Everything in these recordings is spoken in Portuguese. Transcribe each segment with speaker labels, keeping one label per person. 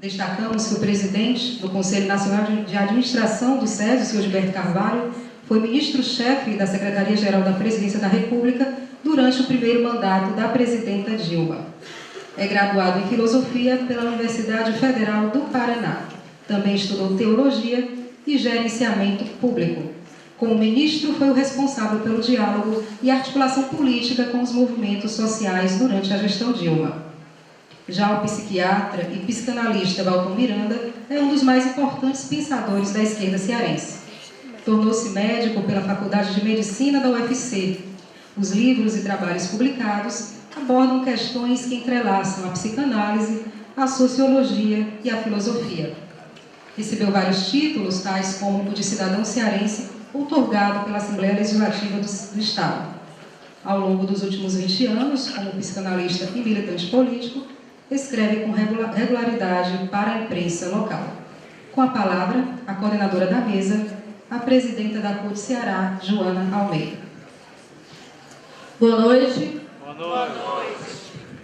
Speaker 1: Destacamos que o presidente do Conselho Nacional de Administração do SESI, o senhor Gilberto Carvalho, foi ministro-chefe da Secretaria-Geral da Presidência da República durante o primeiro mandato da presidenta Dilma. É graduado em Filosofia pela Universidade Federal do Paraná. Também estudou Teologia e Gerenciamento Público. Como ministro, foi o responsável pelo diálogo e articulação política com os movimentos sociais durante a gestão Dilma. Já o psiquiatra e psicanalista Valton Miranda é um dos mais importantes pensadores da esquerda cearense. Tornou-se médico pela Faculdade de Medicina da UFC. Os livros e trabalhos publicados abordam questões que entrelaçam a psicanálise, a sociologia e a filosofia. Recebeu vários títulos, tais como o de cidadão cearense, outorgado pela Assembleia Legislativa do Estado. Ao longo dos últimos 20 anos, como psicanalista e militante político, escreve com regularidade para a imprensa local. Com a palavra, a coordenadora da mesa, a presidenta da CUT Ceará, Joana Almeida.
Speaker 2: Boa noite.
Speaker 3: Boa noite.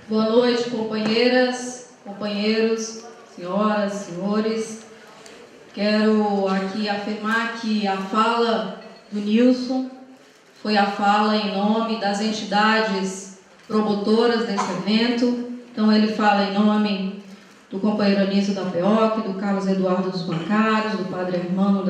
Speaker 2: Boa noite, companheiras, companheiros, senhoras, senhores. Quero aqui afirmar que a fala do Nilson foi a fala em nome das entidades promotoras desse evento. Então, ele fala em nome do companheiro Anísio da PEOC, do Carlos Eduardo dos Bancários, do Padre Hermano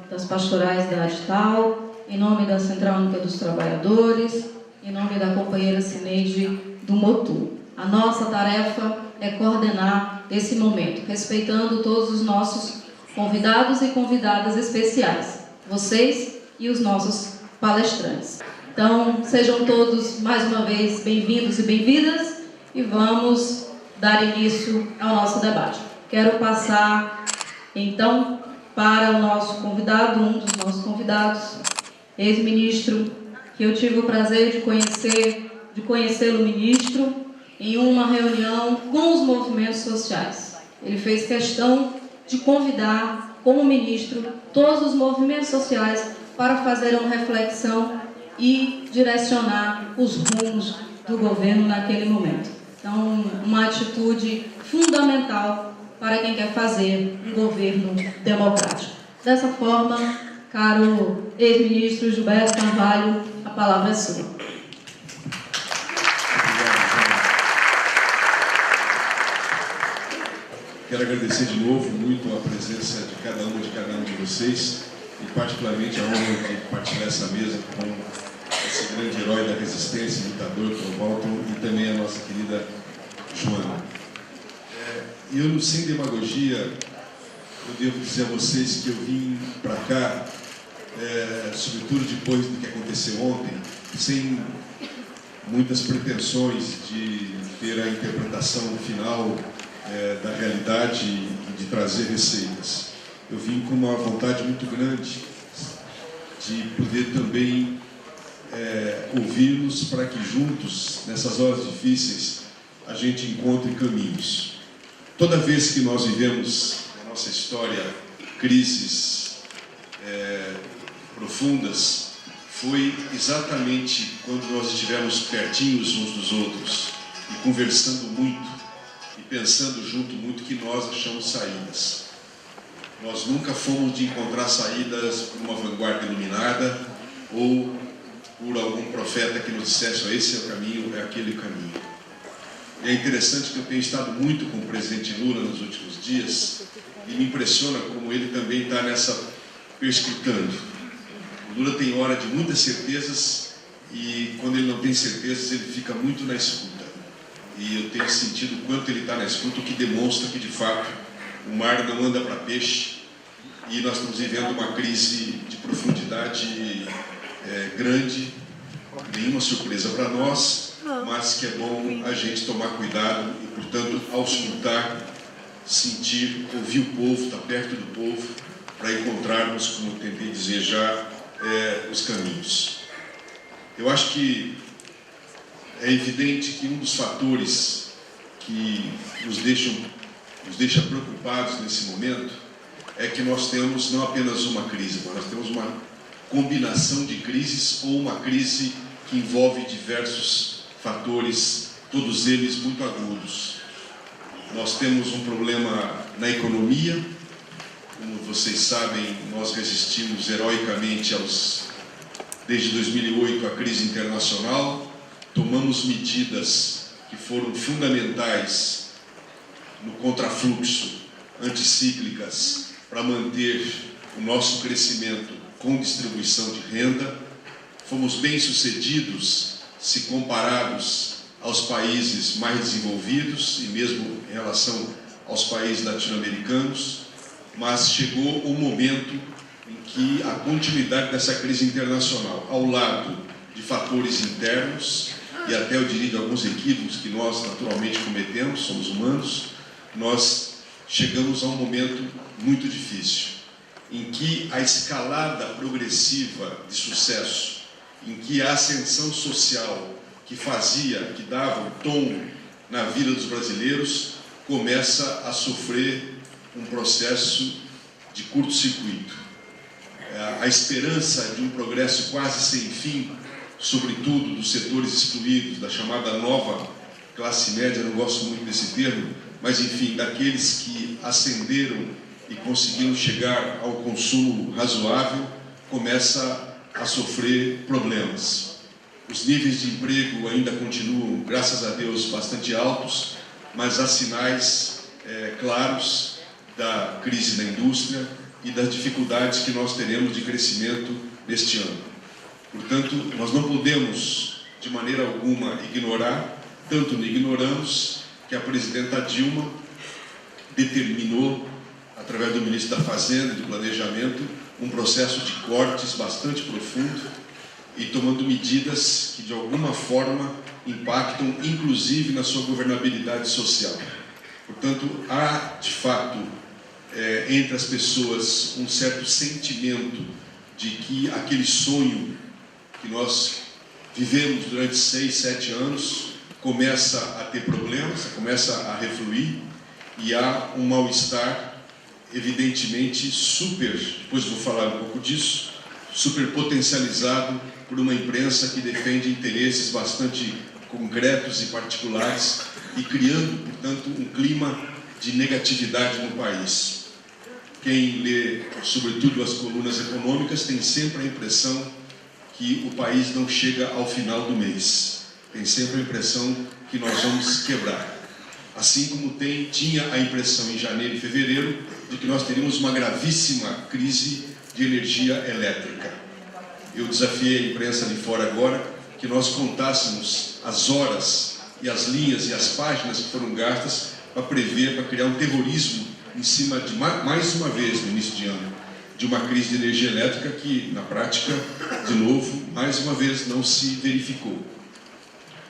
Speaker 2: das Pastorais da Adital, em nome da Central Única dos Trabalhadores, em nome da companheira Cineide do Motu. A nossa tarefa é coordenar esse momento, respeitando todos os nossos convidados e convidadas especiais, vocês e os nossos palestrantes. Então, sejam todos, mais uma vez, bem-vindos e bem-vindas, e vamos dar início ao nosso debate. Quero passar, então, para o nosso convidado, um dos nossos convidados, ex-ministro, que eu tive o prazer de conhecê-lo ministro em uma reunião com os movimentos sociais. Ele fez questão de convidar, como ministro, todos os movimentos sociais para fazer uma reflexão e direcionar os rumos do governo naquele momento. Então, uma atitude fundamental para quem quer fazer um governo democrático. Dessa forma, caro ex-ministro Gilberto Carvalho, a palavra é sua.
Speaker 4: Quero agradecer de novo muito a presença de cada um de vocês e particularmente a honra de partilhar essa mesa com esse grande herói da resistência, lutador, que é o Valton, e também a nossa querida Joana. Eu, sem demagogia, eu devo dizer a vocês que eu vim para cá, sobretudo depois do que aconteceu ontem, sem muitas pretensões de ter a interpretação final da realidade e de trazer receitas. Eu vim com uma vontade muito grande de poder também ouvi-los para que juntos, nessas horas difíceis, a gente encontre caminhos. Toda vez que nós vivemos na nossa história crises profundas, foi exatamente quando nós estivemos pertinhos uns dos outros e conversando muito e pensando junto muito que nós achamos saídas. Nós nunca fomos de encontrar saídas por uma vanguarda iluminada ou por algum profeta que nos dissesse: esse é o caminho, é aquele caminho. E é interessante que eu tenho estado muito com o presidente Lula nos últimos dias e me impressiona como ele também está nessa perscrutando. O Lula tem hora de muitas certezas e quando ele não tem certezas ele fica muito na escuta. E eu tenho sentido o quanto ele está na escuta, o que demonstra que de fato o mar não anda para peixe e nós estamos vivendo uma crise de profundidade grande, nenhuma surpresa para nós, mas que é bom a gente tomar cuidado e, portanto, auscultar, sentir, ouvir o povo, estar perto do povo, para encontrarmos, como eu tentei dizer já, os caminhos. Eu acho que é evidente que um dos fatores que nos deixa preocupados nesse momento é que nós temos não apenas uma crise, mas nós temos uma combinação de crises ou uma crise que envolve diversos fatores, todos eles muito agudos. Nós temos um problema na economia. Como vocês sabem, nós resistimos heroicamente desde 2008 à crise internacional. Tomamos medidas que foram fundamentais no contrafluxo, anticíclicas, para manter o nosso crescimento com distribuição de renda. Fomos bem-sucedidos se comparados aos países mais desenvolvidos e mesmo em relação aos países latino-americanos, mas chegou o momento em que a continuidade dessa crise internacional, ao lado de fatores internos, e até eu diria de alguns equívocos que nós naturalmente cometemos, somos humanos, nós chegamos a um momento muito difícil, em que a escalada progressiva de sucesso, em que a ascensão social que dava o tom na vida dos brasileiros, começa a sofrer um processo de curto-circuito. A esperança de um progresso quase sem fim, sobretudo dos setores excluídos, da chamada nova classe média, não gosto muito desse termo, mas enfim, daqueles que ascenderam e conseguiram chegar ao consumo razoável, começa a sofrer problemas. Os níveis de emprego ainda continuam, graças a Deus, bastante altos, mas há sinais claros da crise da indústria e das dificuldades que nós teremos de crescimento neste ano. Portanto, nós não podemos, de maneira alguma, ignorar, tanto não ignoramos, que a presidenta Dilma determinou, através do ministro da Fazenda e do Planejamento, um processo de cortes bastante profundo e tomando medidas que, de alguma forma, impactam, inclusive, na sua governabilidade social. Portanto, há, de fato, entre as pessoas, um certo sentimento de que aquele sonho que nós vivemos durante 6, 7 anos começa a ter problemas, começa a refluir, e há um mal-estar, evidentemente, depois vou falar um pouco disso, super potencializado por uma imprensa que defende interesses bastante concretos e particulares e criando, portanto, um clima de negatividade no país. Quem lê, sobretudo, as colunas econômicas tem sempre a impressão que o país não chega ao final do mês. Tem sempre a impressão que nós vamos quebrar. Assim como tinha a impressão em janeiro e fevereiro de que nós teríamos uma gravíssima crise de energia elétrica. Eu desafiei a imprensa de fora agora que nós contássemos as horas e as linhas e as páginas que foram gastas para prever, para criar um terrorismo em cima de, mais uma vez no início de ano, de uma crise de energia elétrica que, na prática, de novo, mais uma vez não se verificou.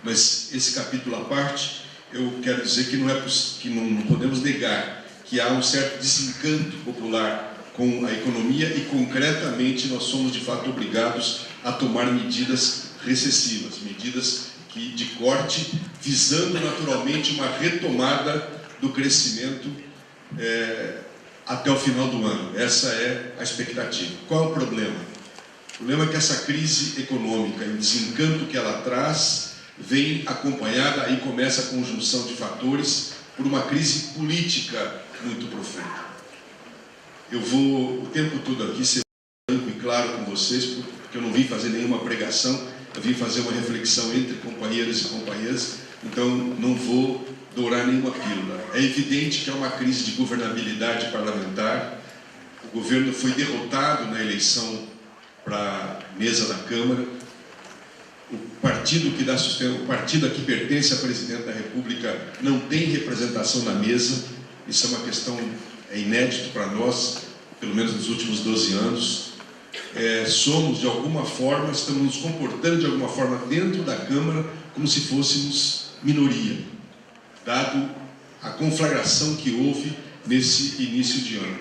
Speaker 4: Mas esse capítulo à parte, eu quero dizer que não podemos negar que há um certo desencanto popular com a economia e, concretamente, nós somos, de fato, obrigados a tomar medidas recessivas, medidas de corte, visando, naturalmente, uma retomada do crescimento até o final do ano. Essa é a expectativa. Qual é o problema? O problema é que essa crise econômica e o desencanto que ela traz vem acompanhada, aí começa a conjunção de fatores, por uma crise política muito profunda. Eu vou o tempo todo aqui ser franco e claro com vocês, porque eu não vim fazer nenhuma pregação, eu vim fazer uma reflexão entre companheiros e companheiras, então não vou dourar nenhuma pílula. É evidente que é uma crise de governabilidade parlamentar. O governo foi derrotado na eleição para a mesa da Câmara. O partido que dá sustento, o partido a que pertence a presidente da República não tem representação na mesa. Isso é uma questão inédita para nós, pelo menos nos últimos 12 anos. Somos, de alguma forma, estamos nos comportando de alguma forma dentro da Câmara como se fôssemos minoria, dado a conflagração que houve nesse início de ano.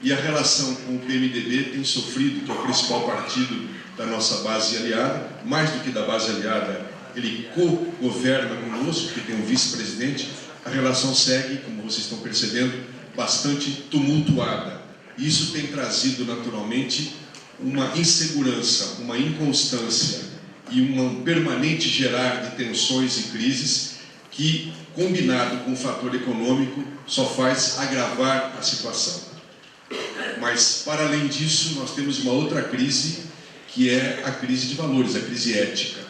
Speaker 4: E a relação com o PMDB tem sofrido, que é o principal partido da nossa base aliada, mais do que da base aliada, ele co-governa conosco, que tem um vice-presidente. A relação segue, como vocês estão percebendo, bastante tumultuada. Isso tem trazido, naturalmente, uma insegurança, uma inconstância e um permanente gerar de tensões e crises que, combinado com o fator econômico, só faz agravar a situação. Mas, para além disso, nós temos uma outra crise, que é a crise de valores, a crise ética.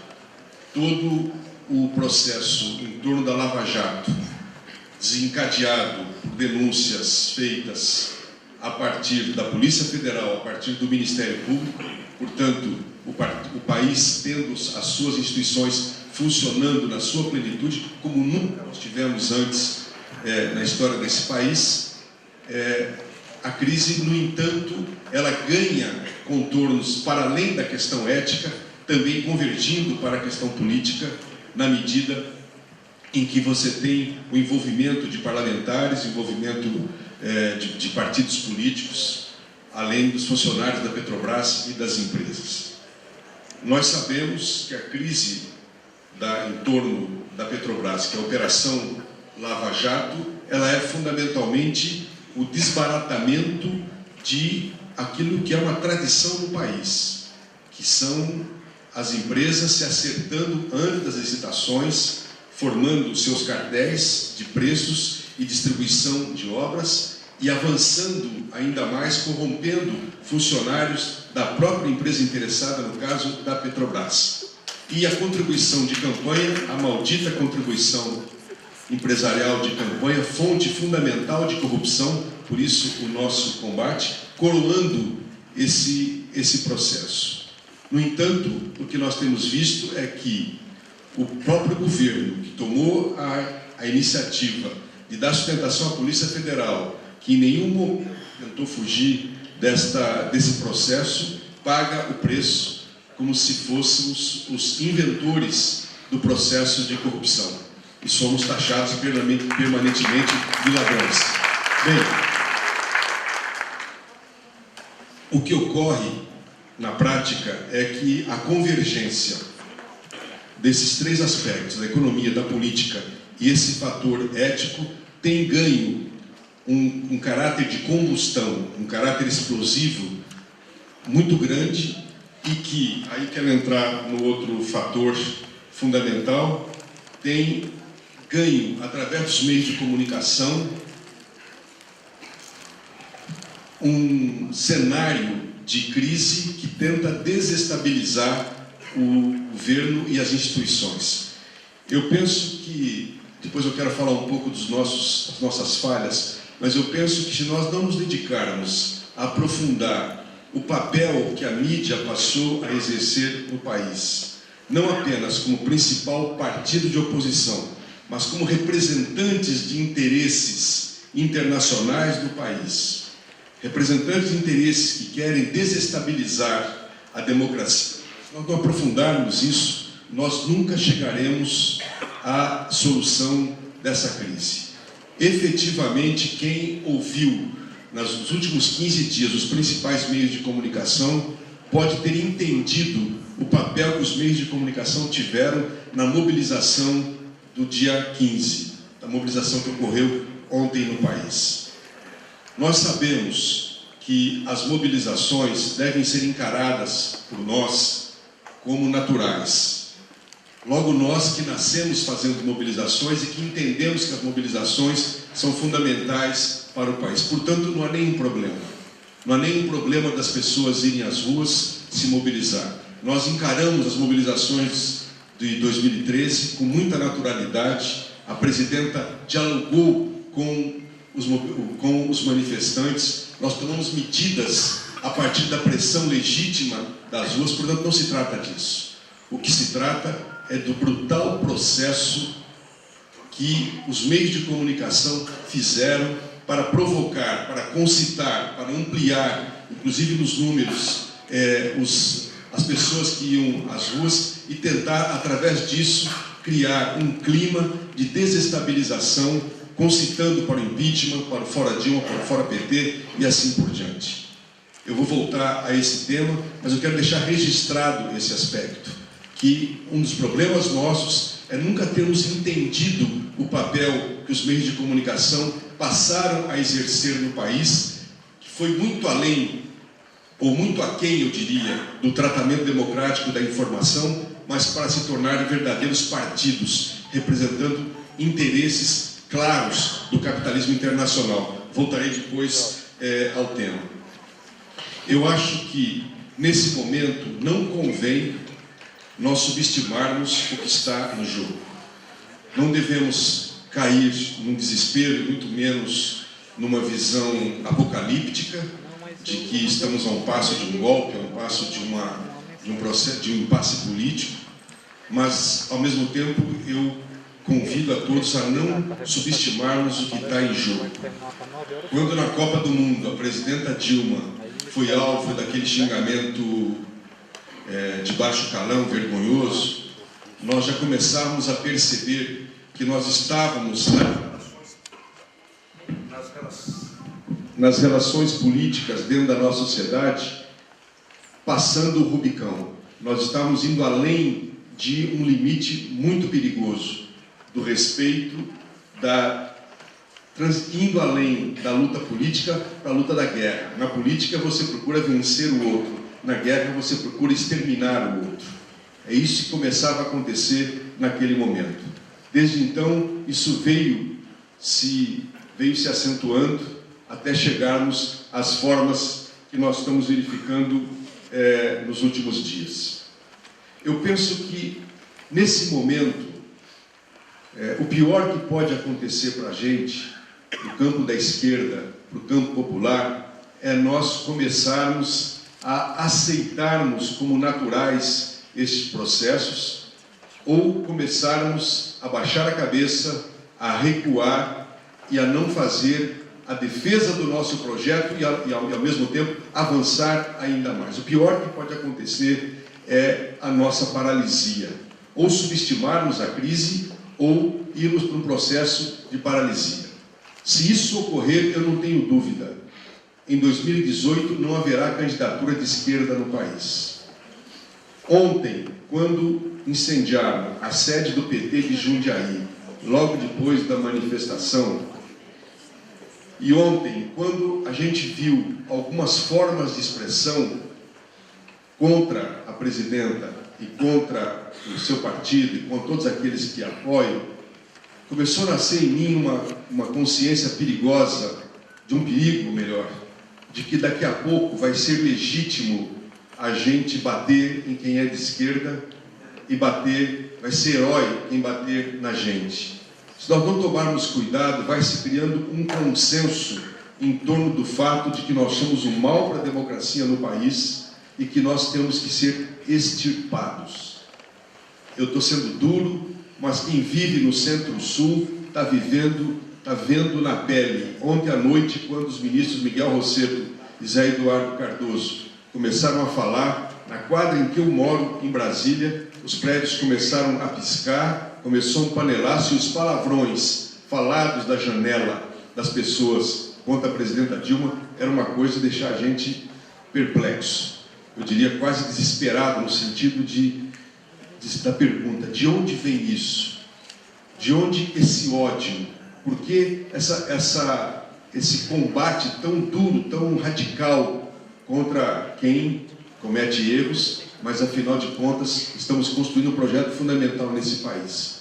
Speaker 4: Todo o processo em torno da Lava Jato, desencadeado por denúncias feitas a partir da Polícia Federal, a partir do Ministério Público, portanto, o país tendo as suas instituições funcionando na sua plenitude, como nunca nós tivemos antes na história desse país, a crise, no entanto, ela ganha contornos para além da questão ética, também convergindo para a questão política, na medida em que você tem o envolvimento de parlamentares, envolvimento de partidos políticos, além dos funcionários da Petrobras e das empresas. Nós sabemos que a crise em torno da Petrobras, que é a Operação Lava Jato, ela é fundamentalmente o desbaratamento de aquilo que é uma tradição no país, que são as empresas se acertando antes das licitações, formando seus cartéis de preços e distribuição de obras e avançando ainda mais, corrompendo funcionários da própria empresa interessada, no caso da Petrobras. E a contribuição de campanha, a maldita contribuição empresarial de campanha, fonte fundamental de corrupção, por isso o nosso combate, coroando esse processo. No entanto, o que nós temos visto é que o próprio governo, que tomou a iniciativa de dar sustentação à Polícia Federal, que em nenhum momento tentou fugir desse processo, paga o preço como se fôssemos os inventores do processo de corrupção. E somos taxados permanentemente de ladrões. Bem, o que ocorre na prática é que a convergência desses três aspectos, da economia, da política e esse fator ético, tem ganho um caráter de combustão, um caráter explosivo muito grande e que, aí quero entrar no outro fator fundamental, tem ganho, através dos meios de comunicação, um cenário de crise que tenta desestabilizar o governo e as instituições. Eu penso que, depois eu quero falar um pouco das nossas falhas, mas eu penso que se nós não nos dedicarmos a aprofundar o papel que a mídia passou a exercer no país, não apenas como principal partido de oposição, mas como representantes de interesses internacionais do país, representantes de interesses que querem desestabilizar a democracia. Se nós não aprofundarmos isso, nós nunca chegaremos à solução dessa crise. Efetivamente, quem ouviu nos últimos 15 dias os principais meios de comunicação pode ter entendido o papel que os meios de comunicação tiveram na mobilização do dia 15, da mobilização que ocorreu ontem no país. Nós sabemos que as mobilizações devem ser encaradas por nós como naturais. Logo nós que nascemos fazendo mobilizações e que entendemos que as mobilizações são fundamentais para o país. Portanto, não há nenhum problema. Não há nenhum problema das pessoas irem às ruas se mobilizar. Nós encaramos as mobilizações de 2013 com muita naturalidade. A presidenta dialogou com os manifestantes. Nós tomamos medidas a partir da pressão legítima das ruas, portanto não se trata disso. O que se trata é do brutal processo que os meios de comunicação fizeram para provocar, para concitar, para ampliar, inclusive nos números, as pessoas que iam às ruas e tentar, através disso, criar um clima de desestabilização, concitando para o impeachment, para o fora Dilma, para o fora PT e assim por diante. Eu vou voltar a esse tema, mas eu quero deixar registrado esse aspecto, que um dos problemas nossos é nunca termos entendido o papel que os meios de comunicação passaram a exercer no país, que foi muito além, ou muito aquém, eu diria, do tratamento democrático da informação, mas para se tornarem verdadeiros partidos, representando interesses claros do capitalismo internacional. Voltarei depois ao tema. Eu acho que, nesse momento, não convém nós subestimarmos o que está em jogo. Não devemos cair num desespero, muito menos numa visão apocalíptica de que estamos a um passo de um golpe, a um passo de um processo, de um impasse político, mas, ao mesmo tempo, eu convido a todos a não subestimarmos o que está em jogo. Quando na Copa do Mundo a presidenta Dilma foi alvo daquele xingamento de baixo calão, vergonhoso, nós já começávamos a perceber que nós estávamos nas relações políticas dentro da nossa sociedade passando o Rubicão. Nós estávamos indo além de um limite muito perigoso do respeito, indo além da luta política para a luta da guerra. Na política você procura vencer o outro, na guerra você procura exterminar o outro. É isso que começava a acontecer naquele momento. Desde então, isso veio se acentuando até chegarmos às formas que nós estamos verificando nos últimos dias. Eu penso que, nesse momento, o pior que pode acontecer para a gente, no campo da esquerda, para o campo popular, é nós começarmos a aceitarmos como naturais estes processos ou começarmos a baixar a cabeça, a recuar e a não fazer a defesa do nosso projeto e ao mesmo tempo avançar ainda mais. O pior que pode acontecer é a nossa paralisia, ou subestimarmos a crise ou irmos para um processo de paralisia. Se isso ocorrer, eu não tenho dúvida, em 2018 não haverá candidatura de esquerda no país. Ontem, quando incendiaram a sede do PT de Jundiaí, logo depois da manifestação, e ontem, quando a gente viu algumas formas de expressão contra a presidenta e contra o seu partido e contra todos aqueles que apoiam, começou a nascer em mim uma consciência perigosa, de um perigo melhor, de que daqui a pouco vai ser legítimo a gente bater em quem é de esquerda e vai ser herói quem bater na gente. Se nós não tomarmos cuidado, vai se criando um consenso em torno do fato de que nós somos um mal para a democracia no país e que nós temos que ser extirpados. Eu estou sendo duro, mas quem vive no Centro-Sul está vendo na pele. Ontem à noite, quando os ministros Miguel Rosseto e Zé Eduardo Cardoso começaram a falar, na quadra em que eu moro, em Brasília, os prédios começaram a piscar, começou um panelaço e os palavrões falados da janela das pessoas contra a presidenta Dilma era uma coisa de deixar a gente perplexo. Eu diria quase desesperado, no sentido da pergunta: de onde vem isso? De onde esse ódio? Por que esse combate tão duro, tão radical contra quem comete erros, mas afinal de contas estamos construindo um projeto fundamental nesse país?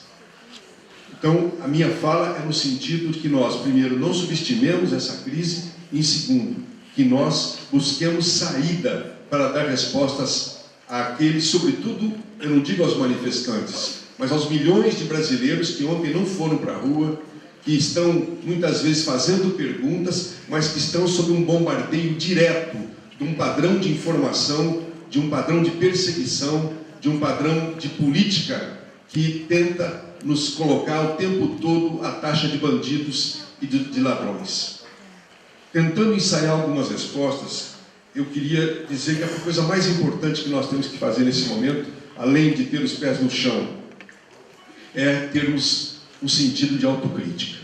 Speaker 4: Então, a minha fala é no sentido de que nós, primeiro, não subestimemos essa crise, e, segundo, que nós busquemos saída para dar respostas àqueles, sobretudo, eu não digo aos manifestantes, mas aos milhões de brasileiros que ontem não foram para a rua, que estão, muitas vezes, fazendo perguntas, mas que estão sob um bombardeio direto de um padrão de informação, de um padrão de perseguição, de um padrão de política que tenta nos colocar o tempo todo a taxa de bandidos e de ladrões. Tentando ensaiar algumas respostas, eu queria dizer que a coisa mais importante que nós temos que fazer nesse momento, além de ter os pés no chão, é termos um sentido de autocrítica.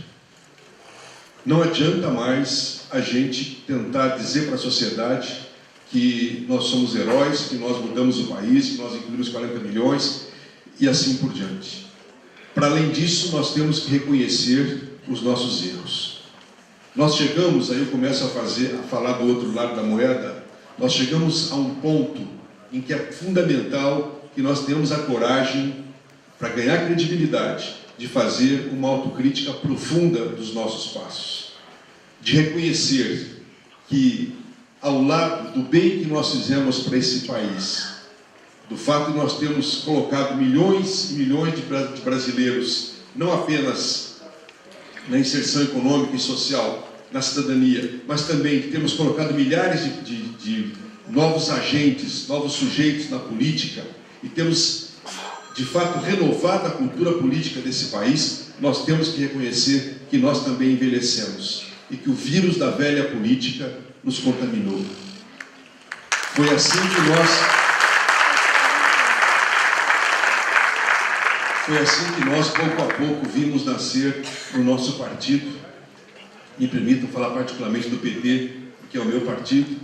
Speaker 4: Não adianta mais a gente tentar dizer para a sociedade que nós somos heróis, que nós mudamos o país, que nós incluímos 40 milhões e assim por diante. Para além disso, nós temos que reconhecer os nossos erros. Nós chegamos, aí eu começo a falar do outro lado da moeda, nós chegamos a um ponto em que é fundamental que nós tenhamos a coragem, para ganhar credibilidade, de fazer uma autocrítica profunda dos nossos passos, de reconhecer que, ao lado do bem que nós fizemos para esse país, do fato de nós termos colocado milhões e milhões de brasileiros, não apenas na inserção econômica e social, na cidadania, mas também que temos colocado milhares de novos agentes, novos sujeitos na política, e temos, de fato, renovado a cultura política desse país, nós temos que reconhecer que nós também envelhecemos e que o vírus da velha política nos contaminou. Foi assim que nós, pouco a pouco, vimos nascer o nosso partido. Me permitam falar particularmente do PT, que é o meu partido.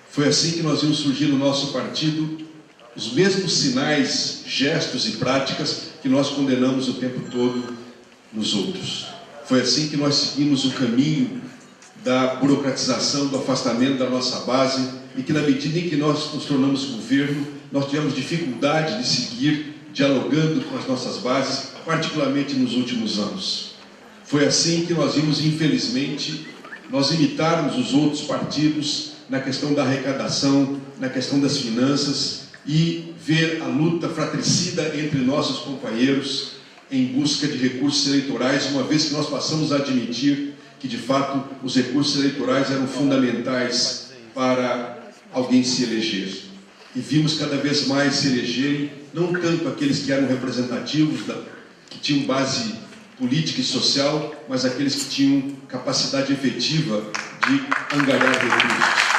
Speaker 4: Foi assim que nós vimos surgir no nosso partido os mesmos sinais, gestos e práticas que nós condenamos o tempo todo nos outros. Foi assim que nós seguimos o caminho da burocratização, do afastamento da nossa base, e que, na medida em que nós nos tornamos governo, nós tivemos dificuldade de seguir dialogando com as nossas bases, particularmente nos últimos anos. Foi assim que nós vimos, infelizmente, nós imitarmos os outros partidos na questão da arrecadação, na questão das finanças, e ver a luta fratricida entre nossos companheiros em busca de recursos eleitorais, uma vez que nós passamos a admitir que, de fato, os recursos eleitorais eram fundamentais para alguém se eleger. E vimos cada vez mais se elegerem, não tanto aqueles que eram representativos, que tinham base política e social, mas aqueles que tinham capacidade efetiva de angariar recursos.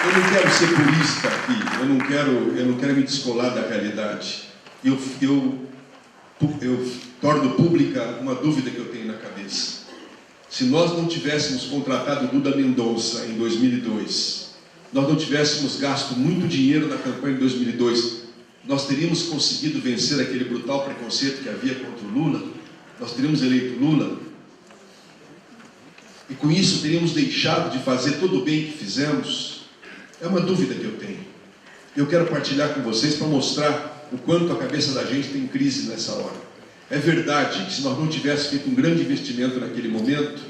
Speaker 4: Eu não quero ser purista aqui, eu não quero me descolar da realidade. Eu torno pública uma dúvida que eu tenho na cabeça. Se nós não tivéssemos contratado Duda Mendonça em 2002, nós não tivéssemos gasto muito dinheiro na campanha de 2002, nós teríamos conseguido vencer aquele brutal preconceito que havia contra o Lula? Nós teríamos eleito Lula? E com isso teríamos deixado de fazer todo o bem que fizemos? É uma dúvida que eu tenho. Eu quero partilhar com vocês para mostrar o quanto a cabeça da gente tem crise nessa hora. É verdade que se nós não tivéssemos feito um grande investimento naquele momento,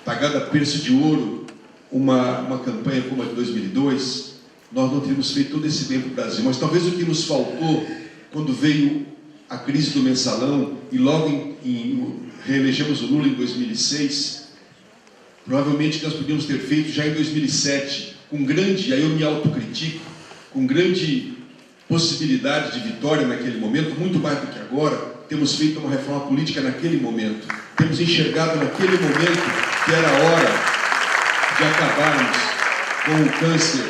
Speaker 4: pagado a preço de ouro uma campanha como a de 2002, nós não teríamos feito todo esse bem para o Brasil. Mas talvez o que nos faltou, quando veio a crise do mensalão e logo reelegemos o Lula em 2006, provavelmente nós podíamos ter feito já em 2007, com grande, aí eu me autocritico, com grande possibilidade de vitória naquele momento, muito mais do que agora. Temos feito uma reforma política naquele momento, temos enxergado naquele momento que era a hora de acabarmos com o câncer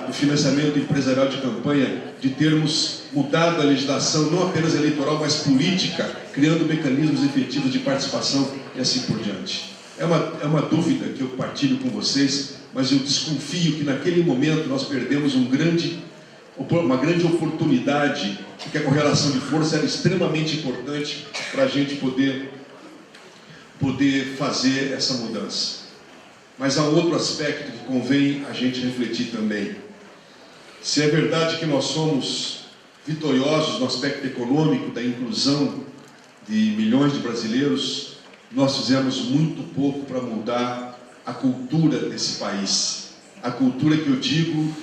Speaker 4: do financiamento empresarial de campanha, de termos mudado a legislação, não apenas eleitoral, mas política, criando mecanismos efetivos de participação e assim por diante. É uma dúvida que eu partilho com vocês, mas eu desconfio que naquele momento nós perdemos uma grande oportunidade, porque a correlação de força era extremamente importante para a gente poder fazer essa mudança. Mas há um outro aspecto que convém a gente refletir também. Se é verdade que nós somos vitoriosos no aspecto econômico da inclusão de milhões de brasileiros, nós fizemos muito pouco para mudar a cultura desse país. A cultura que eu digo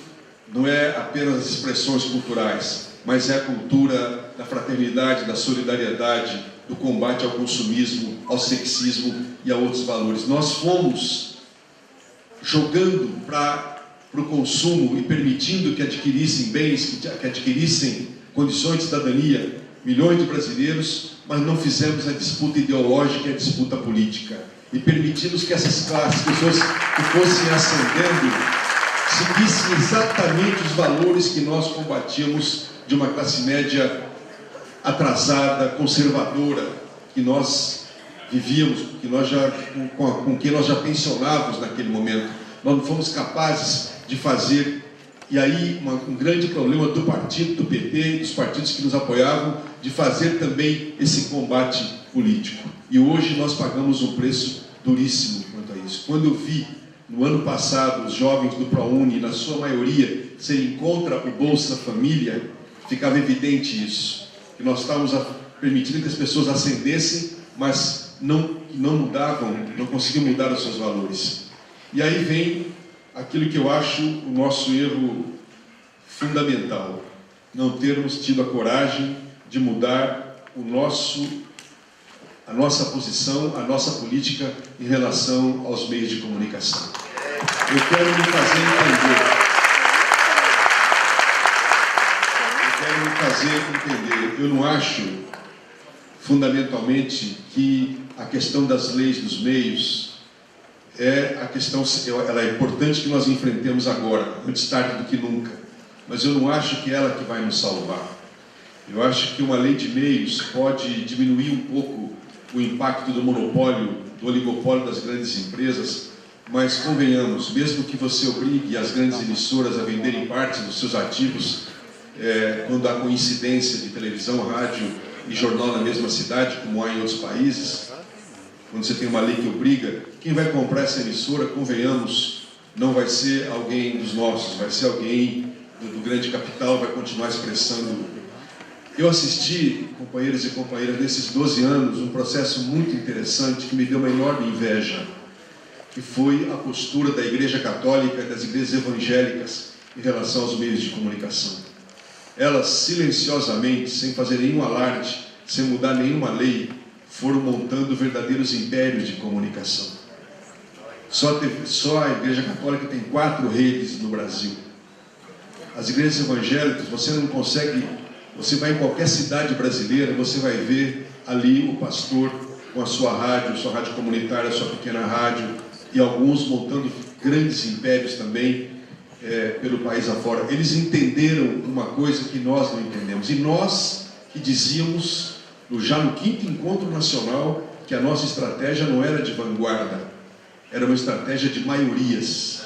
Speaker 4: não é apenas as expressões culturais, mas é a cultura da fraternidade, da solidariedade, do combate ao consumismo, ao sexismo e a outros valores. Nós fomos jogando para o consumo e permitindo que adquirissem bens, que adquirissem condições de cidadania, milhões de brasileiros, mas não fizemos a disputa ideológica e a disputa política. E permitimos que essas classes, pessoas que fossem ascendendo, seguissem exatamente os valores que nós combatíamos de uma classe média atrasada, conservadora, que nós vivíamos, com quem nós já pensionávamos naquele momento. Nós não fomos capazes de fazer, e aí um grande problema do partido, do PT, dos partidos que nos apoiavam, de fazer também esse combate político. E hoje nós pagamos um preço duríssimo quanto a isso. Quando eu vi, no ano passado, os jovens do ProUni, na sua maioria, serem contra o Bolsa Família, ficava evidente isso, que nós estávamos permitindo que as pessoas ascendessem, mas não mudavam, não conseguiam mudar os seus valores. E aí vem aquilo que eu acho o nosso erro fundamental, não termos tido a coragem de mudar a nossa posição, a nossa política em relação aos meios de comunicação. Eu quero me fazer entender. Eu não acho, fundamentalmente, que a questão das leis dos meios ela é importante que nós enfrentemos agora, antes tarde do que nunca. Mas eu não acho que é ela que vai nos salvar. Eu acho que uma lei de meios pode diminuir um pouco o impacto do monopólio, do oligopólio das grandes empresas, mas convenhamos, mesmo que você obrigue as grandes emissoras a venderem parte dos seus ativos, quando há coincidência de televisão, rádio e jornal na mesma cidade, como há em outros países, quando você tem uma lei que obriga, quem vai comprar essa emissora, convenhamos, não vai ser alguém dos nossos, vai ser alguém do grande capital, vai continuar expressando. Eu assisti, companheiros e companheiras, nesses 12 anos, um processo muito interessante que me deu uma enorme inveja, que foi a postura da Igreja Católica e das igrejas evangélicas em relação aos meios de comunicação. Elas, silenciosamente, sem fazer nenhum alarde, sem mudar nenhuma lei, foram montando verdadeiros impérios de comunicação. Só a Igreja Católica tem 4 redes no Brasil. As igrejas evangélicas, você não consegue... Você vai em qualquer cidade brasileira, você vai ver ali o pastor com a sua rádio comunitária, a sua pequena rádio, e alguns montando grandes impérios também pelo país afora. Eles entenderam uma coisa que nós não entendemos. E nós que dizíamos, já no 5º Encontro Nacional, que a nossa estratégia não era de vanguarda, era uma estratégia de maiorias,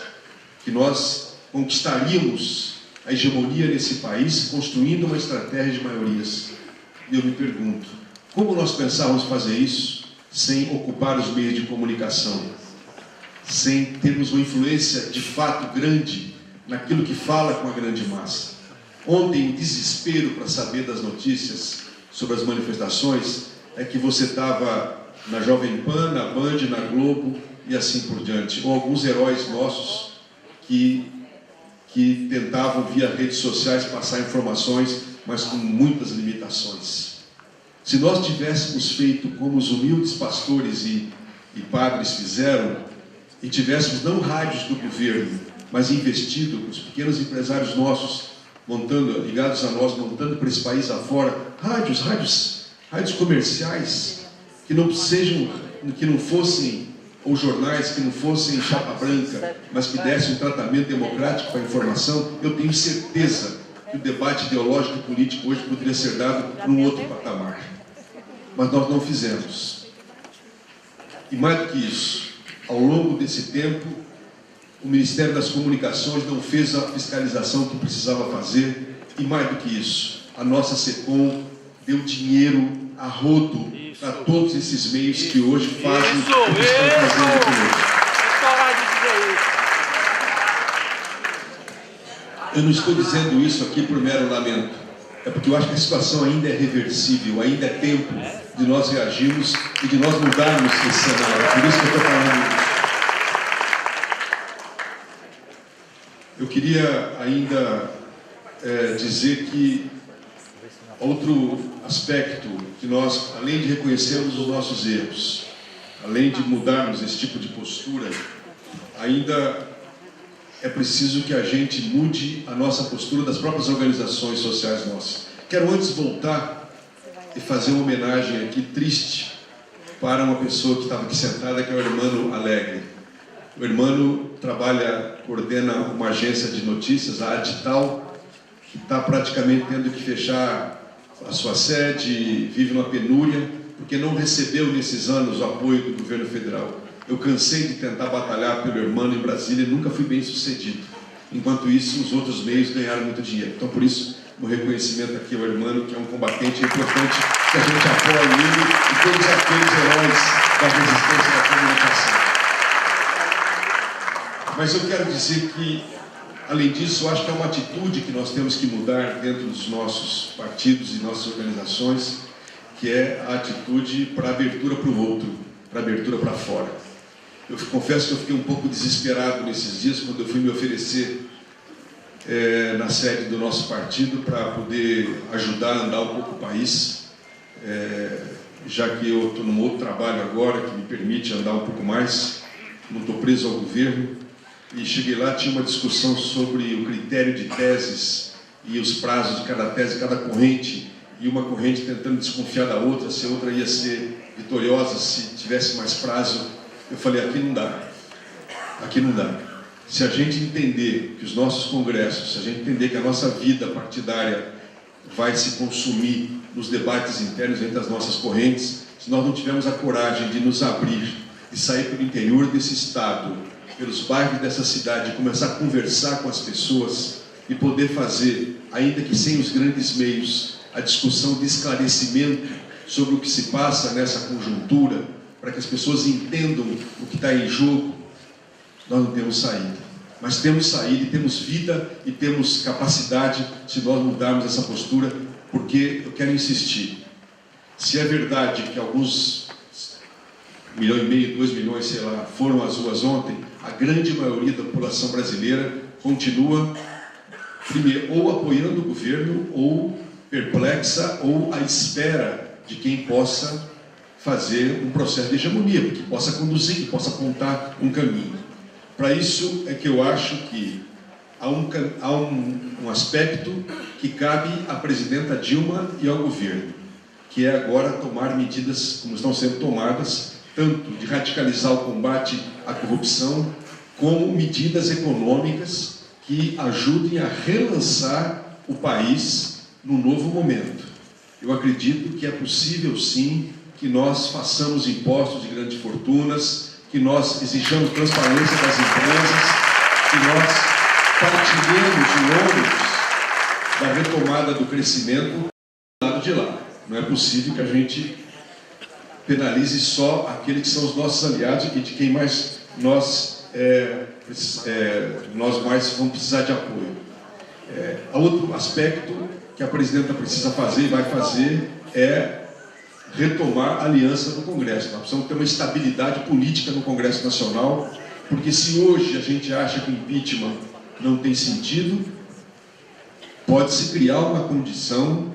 Speaker 4: que nós conquistaríamos a hegemonia nesse país, construindo uma estratégia de maiorias. E eu me pergunto, como nós pensávamos fazer isso sem ocupar os meios de comunicação, sem termos uma influência de fato grande naquilo que fala com a grande massa? Ontem, o desespero para saber das notícias sobre as manifestações é que você estava na Jovem Pan, na Band, na Globo e assim por diante, ou alguns heróis nossos que tentavam via redes sociais passar informações, mas com muitas limitações. Se nós tivéssemos feito como os humildes pastores e padres fizeram, e tivéssemos não rádios do governo, mas investido com os pequenos empresários nossos, ligados a nós, montando para esse país afora, rádios comerciais, que não fossem, ou jornais que não fossem chapa branca, mas que dessem um tratamento democrático para a informação, eu tenho certeza que o debate ideológico e político hoje poderia ser dado num outro patamar. Mas nós não fizemos. E mais do que isso, ao longo desse tempo, o Ministério das Comunicações não fez a fiscalização que precisava fazer, e mais do que isso, a nossa SECOM deu dinheiro a rodo para todos esses meios que hoje fazem o que estão fazendo conosco. Eu não estou dizendo isso aqui por mero lamento, é porque eu acho que a situação ainda é reversível, ainda é tempo de nós reagirmos e de nós mudarmos esse cenário. Por isso que eu estou falando isso. Eu queria ainda dizer que outro aspecto que nós, além de reconhecermos os nossos erros, além de mudarmos esse tipo de postura, ainda é preciso que a gente mude a nossa postura das próprias organizações sociais nossas. Quero antes voltar e fazer uma homenagem aqui triste para uma pessoa que estava aqui sentada, que é o Hermano Alegre. O Hermano coordena uma agência de notícias, a Adital, que está praticamente tendo que fechar a sua sede, vive numa penúria, porque não recebeu nesses anos o apoio do governo federal. Eu cansei de tentar batalhar pelo Hermano em Brasília e nunca fui bem sucedido. Enquanto isso, os outros meios ganharam muito dinheiro. Então, por isso, o reconhecimento aqui ao Hermano, que é um combatente, é importante que a gente apoie ele e todos aqueles heróis da resistência da comunicação. Mas eu quero dizer que Além disso, eu acho que é uma atitude que nós temos que mudar dentro dos nossos partidos e nossas organizações, que é a atitude para abertura para o outro, para abertura para fora. Eu confesso que eu fiquei um pouco desesperado nesses dias, quando eu fui me oferecer na sede do nosso partido para poder ajudar a andar um pouco o país, já que eu estou num outro trabalho agora que me permite andar um pouco mais, não estou preso ao governo. E cheguei lá, tinha uma discussão sobre o critério de teses e os prazos de cada tese, cada corrente, e uma corrente tentando desconfiar da outra, se a outra ia ser vitoriosa se tivesse mais prazo. Eu falei, aqui não dá, aqui não dá. Se a gente entender que os nossos congressos, se a gente entender que a nossa vida partidária vai se consumir nos debates internos entre as nossas correntes, se nós não tivermos a coragem de nos abrir e sair pelo interior desse estado, pelos bairros dessa cidade, começar a conversar com as pessoas e poder fazer, ainda que sem os grandes meios, a discussão de esclarecimento sobre o que se passa nessa conjuntura, para que as pessoas entendam o que está em jogo, nós não temos saída. Mas temos saída, e temos vida, e temos capacidade se nós mudarmos essa postura, porque eu quero insistir. Se é verdade que alguns 1,5 milhão, 2 milhões, sei lá, foram às ruas ontem, a grande maioria da população brasileira continua, primeiro, ou apoiando o governo, ou perplexa, ou à espera de quem possa fazer um processo de hegemonia, que possa conduzir, que possa apontar um caminho. Para isso é que eu acho que há um aspecto que cabe à presidenta Dilma e ao governo, que é agora tomar medidas, como estão sendo tomadas, tanto de radicalizar o combate à corrupção, como medidas econômicas que ajudem a relançar o país num novo momento. Eu acredito que é possível, sim, que nós façamos impostos de grandes fortunas, que nós exijamos transparência das empresas, que nós partilhemos o ônus da retomada do crescimento do lado de lá. Não é possível que a gente penalize só aqueles que são os nossos aliados e de quem mais nós mais vamos precisar de apoio. Há outro aspecto que a presidenta precisa fazer e vai fazer é retomar a aliança no Congresso. Nós precisamos ter uma estabilidade política no Congresso Nacional, porque se hoje a gente acha que o impeachment não tem sentido, pode-se criar uma condição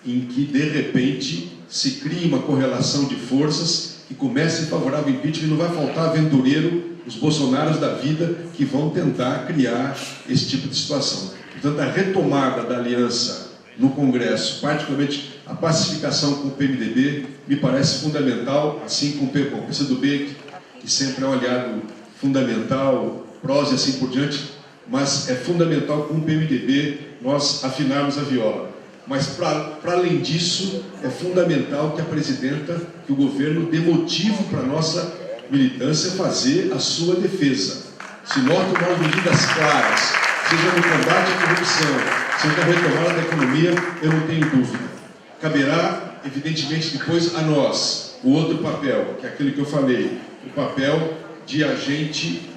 Speaker 4: em que, de repente, se crie uma correlação de forças que comece a favorar o impeachment e não vai faltar aventureiro, os bolsonaros da vida, que vão tentar criar esse tipo de situação. Portanto, a retomada da aliança no Congresso, particularmente a pacificação com o PMDB, me parece fundamental, assim como com o PCdoB, que sempre é um aliado fundamental, prós e assim por diante, mas é fundamental com o PMDB nós afinarmos a viola. Mas, para além disso, é fundamental que a presidenta, que o governo dê motivo para a nossa militância fazer a sua defesa. Se nós tomarmos medidas claras, seja no combate à corrupção, seja na retomada da economia, eu não tenho dúvida. Caberá, evidentemente, depois a nós, o outro papel, que é aquele que eu falei, o papel de a gente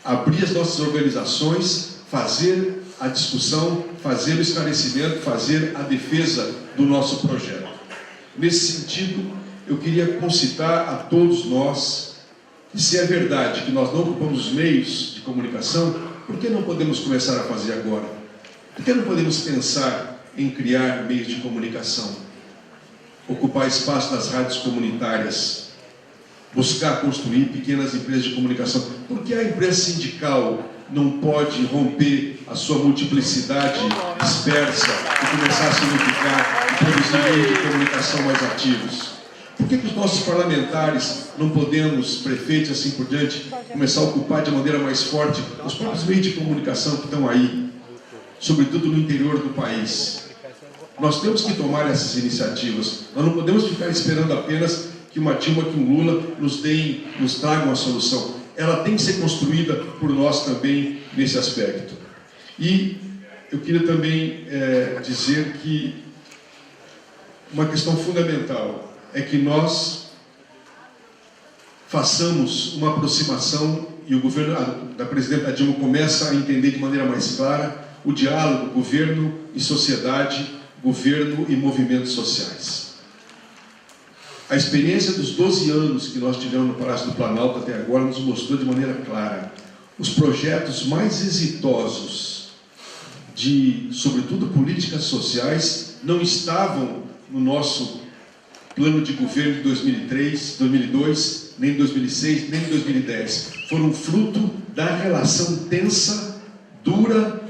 Speaker 4: abrir as nossas organizações, fazer a discussão, fazer o esclarecimento, fazer a defesa do nosso projeto. Nesse sentido, eu queria concitar a todos nós que, se é verdade que nós não ocupamos os meios de comunicação, por que não podemos começar a fazer agora? Por que não podemos pensar em criar meios de comunicação? Ocupar espaço nas rádios comunitárias, buscar construir pequenas empresas de comunicação. Por que a imprensa sindical não pode romper a sua multiplicidade dispersa e começar a se unificar e produzir meios de comunicação mais ativos? Por que os nossos parlamentares não podemos, prefeitos e assim por diante, começar a ocupar de maneira mais forte os próprios meios de comunicação que estão aí, sobretudo no interior do país? Nós temos que tomar essas iniciativas. Nós não podemos ficar esperando apenas que uma Dilma, que um Lula nos tragam a solução. Ela tem que ser construída por nós também nesse aspecto. E eu queria também dizer que uma questão fundamental é que nós façamos uma aproximação e o governo da presidenta Dilma começa a entender de maneira mais clara o diálogo governo e sociedade, governo e movimentos sociais. A experiência dos 12 anos que nós tivemos no Palácio do Planalto até agora nos mostrou de maneira clara os projetos mais exitosos de, sobretudo, políticas sociais não estavam no nosso plano de governo de 2003, 2002, nem 2006, nem 2010. Foram fruto da relação tensa, dura,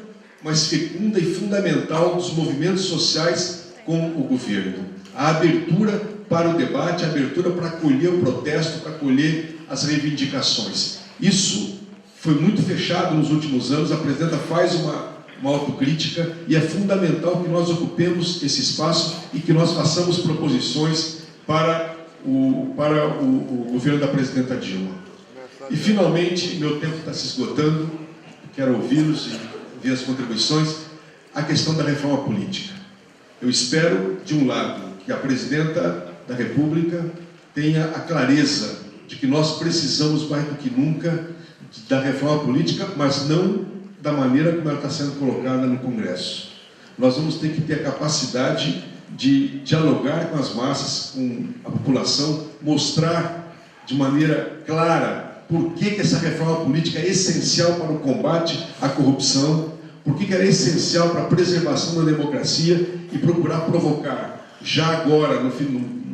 Speaker 4: mas fecunda e fundamental dos movimentos sociais com o governo. A abertura para o debate, a abertura para acolher o protesto, para acolher as reivindicações. Isso foi muito fechado nos últimos anos, a presidenta faz uma autocrítica e é fundamental que nós ocupemos esse espaço e que nós façamos proposições para o governo da presidenta Dilma. E, finalmente, meu tempo está se esgotando, quero ouvi-los e ver as contribuições, a questão da reforma política. Eu espero, de um lado, que a presidenta da República tenha a clareza de que nós precisamos mais do que nunca da reforma política, mas não da maneira como ela está sendo colocada no Congresso. Nós vamos ter que ter a capacidade de dialogar com as massas, com a população, mostrar de maneira clara por que essa reforma política é essencial para o combate à corrupção, por que ela é essencial para a preservação da democracia e procurar provocar, já agora, no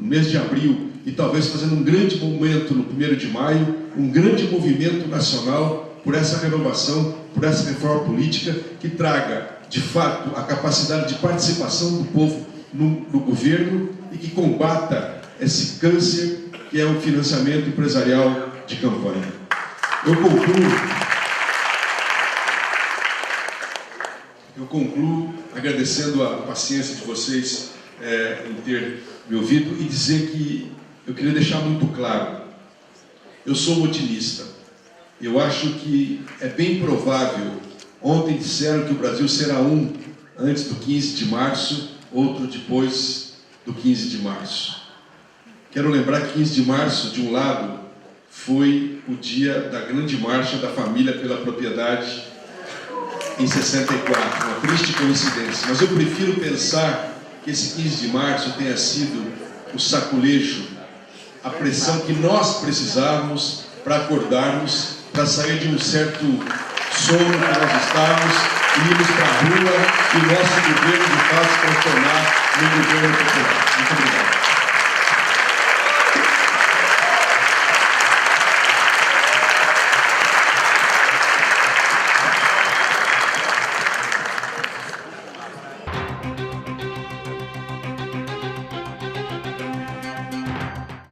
Speaker 4: mês de abril, e talvez fazendo um grande momento no 1º de maio, um grande movimento nacional por essa renovação, por essa reforma política que traga, de fato, a capacidade de participação do povo no governo e que combata esse câncer que é o financiamento empresarial de campanha. Eu concluo agradecendo a paciência de vocês em ter me ouvido e dizer que eu queria deixar muito claro, eu sou um otimista. Eu acho que é bem provável, ontem disseram que o Brasil será um antes do 15 de março, outro depois do 15 de março. Quero lembrar que 15 de março, de um lado, foi o dia da grande marcha da família pela propriedade em 64, uma triste coincidência. Mas eu prefiro pensar que esse 15 de março tenha sido o saculejo, a pressão que nós precisávamos para acordarmos, para sair de um certo sono que nós estávamos e irmos para a rua e o nosso governo de fato se transformar num governo popular. Muito obrigado.